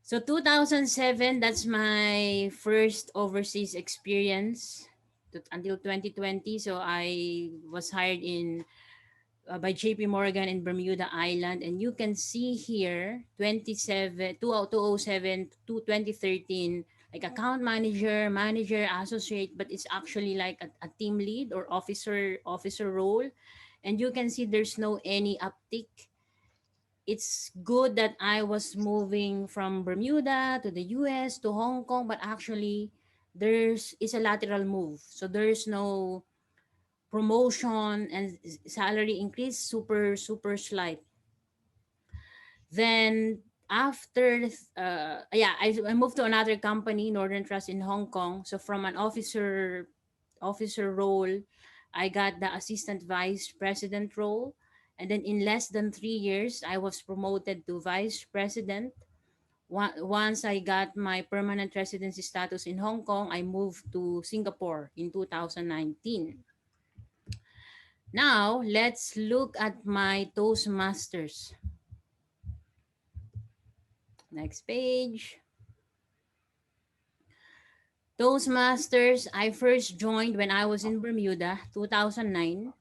So 2007, that's my first overseas experience until 2020. So I was hired in by JP Morgan in Bermuda Island, and you can see here 2007 to 2013, like account manager, manager, associate, but it's actually like a team lead or officer role, and you can see there's no any uptick. It's good that I was moving from Bermuda to the US to Hong Kong, but actually there's is a lateral move. So there's no promotion and salary increase, super slight. Then after I moved to another company, Northern Trust in Hong Kong. So from an officer role, I got the assistant vice president role. And then in less than 3 years, I was promoted to vice president. Once I got my permanent residency status in Hong Kong, I moved to Singapore in 2019. Now, let's look at my Toastmasters. Next page. Toastmasters, I first joined when I was in Bermuda, 2009.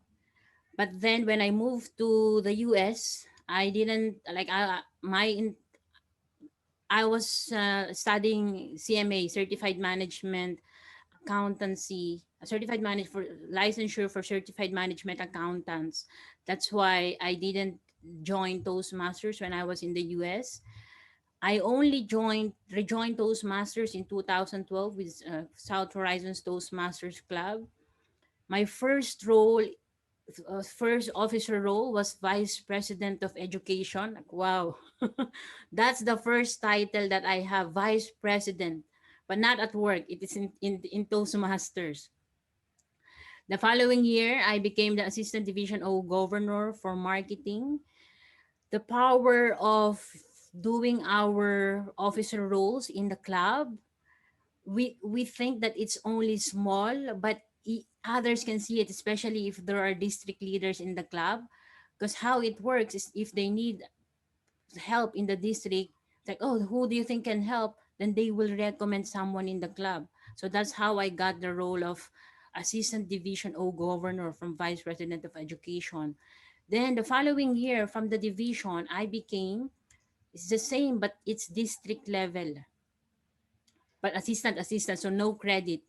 But then when I moved to the US, I didn't like I was studying CMA, Certified Management Accountancy, a certified manage for licensure for certified management accountants. That's why I didn't join Toastmasters when I was in the US. I only rejoined Toastmasters in 2012 with South Horizons Toastmasters Club. My first officer role was Vice President of Education. Like, wow, that's the first title that I have, Vice President, but not at work. It is in Toastmasters. The following year, I became the Assistant Division O Governor for Marketing. The power of doing our officer roles in the club, we think that it's only small, but others can see it, especially if there are district leaders in the club, because how it works is if they need help in the district, like, oh, who do you think can help, then they will recommend someone in the club. So that's how I got the role of assistant division O governor from vice president of education. Then the following year from the division I became, it's the same but it's district level, but assistant, so no credit.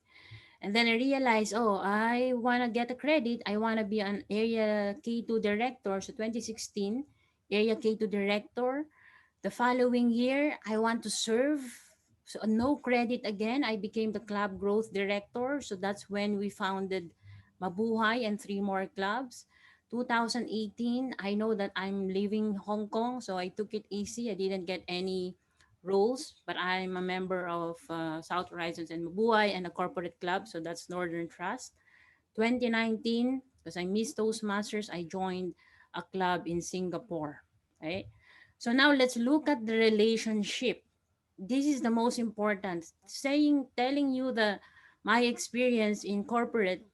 And then I realized, oh, I want to get a credit. I want to be an area K2 director. So 2016, area K2 director. The following year, I want to serve. So no credit again. I became the club growth director. So that's when we founded Mabuhay and three more clubs. 2018, I know that I'm leaving Hong Kong, so I took it easy. I didn't get any roles, but I'm a member of South Horizons and Mabuhay and a corporate club, so that's Northern Trust. 2019, because I missed Toastmasters, I joined a club in Singapore. Right? So now let's look at the relationship. This is the most important. Telling you my experience in corporate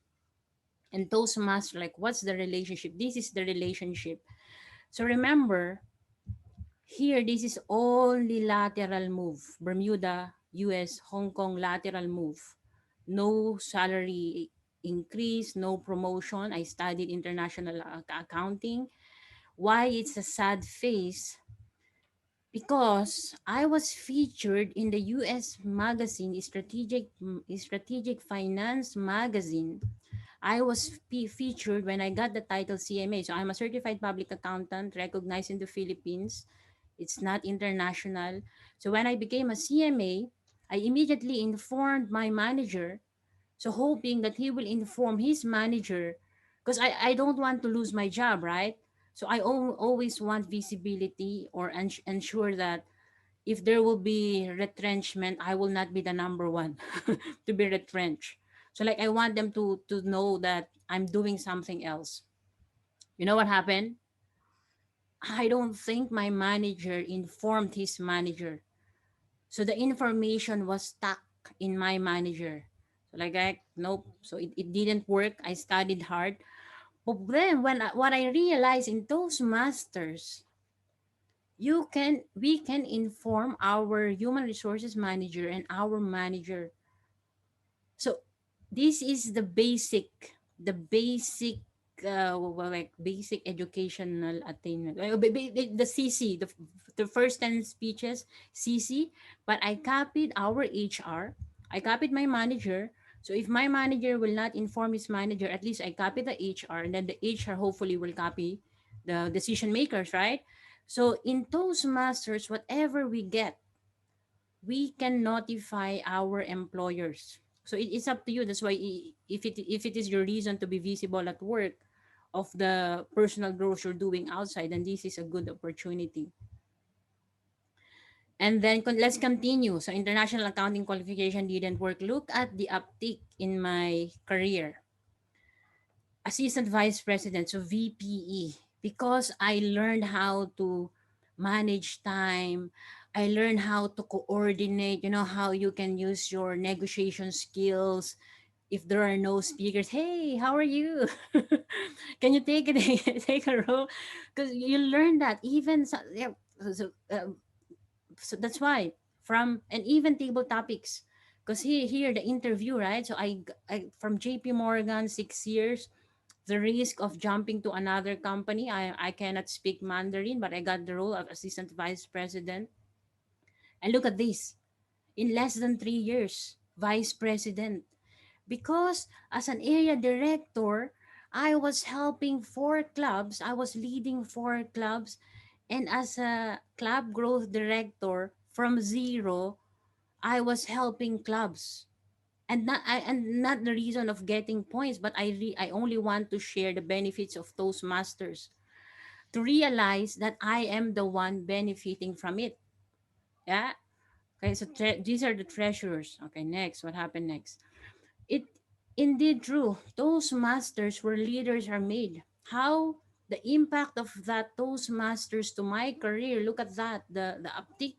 and Toastmasters, like what's the relationship? This is the relationship. So remember, here, this is only lateral move. Bermuda, US, Hong Kong, lateral move. No salary increase, no promotion. I studied international accounting. Why it's a sad face? Because I was featured in the US magazine, Strategic Finance magazine. I was featured when I got the title CMA. So I'm a certified public accountant recognized in the Philippines. It's not international. So when I became a CMA, I immediately informed my manager, so hoping that he will inform his manager, because I don't want to lose my job, right? So I always want visibility or ensure that if there will be retrenchment, I will not be the number one to be retrenched. So like I want them to know that I'm doing something else. You know what happened? I don't think my manager informed his manager. So the information was stuck in my manager. So like nope. So it didn't work. I studied hard. But then what I realized in Toastmasters, we can inform our human resources manager and our manager. So this is the basic like basic educational attainment. The CC, the first 10 speeches, CC, but I copied our HR, I copied my manager. So if my manager will not inform his manager, at least I copy the HR, and then the HR hopefully will copy the decision makers, right? So in Toastmasters, whatever we get, we can notify our employers. So it's up to you. That's why if it is your reason to be visible at work of the personal growth you're doing outside, then this is a good opportunity. And then let's continue. So international accounting qualification didn't work. Look at the uptick in my career. Assistant Vice President, so VPE, because I learned how to manage time. I learned how to coordinate, how you can use your negotiation skills. If there are no speakers, hey, how are you? Can you take it, take a role? Because you learn that even yeah, so that's why and even table topics, because here the interview, right? So I from JP Morgan, 6 years, the risk of jumping to another company. I cannot speak Mandarin, but I got the role of assistant vice president. And look at this, in less than 3 years, vice president. Because as an area director, I was helping 4 clubs, I was leading 4 clubs. And as a club growth director from zero, I was helping clubs. And not the reason of getting points, but I only want to share the benefits of Toastmasters, to realize that I am the one benefiting from it. Yeah. Okay, so these are the treasurers. Okay, next, what happened next? It indeed true. Toastmasters where leaders are made. How the impact of that Toastmasters to my career? Look at that, the uptick.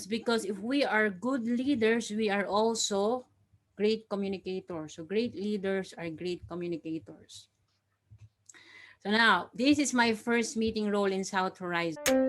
Because if we are good leaders, we are also great communicators. So great leaders are great communicators. So now, this is my first meeting role in South Horizon.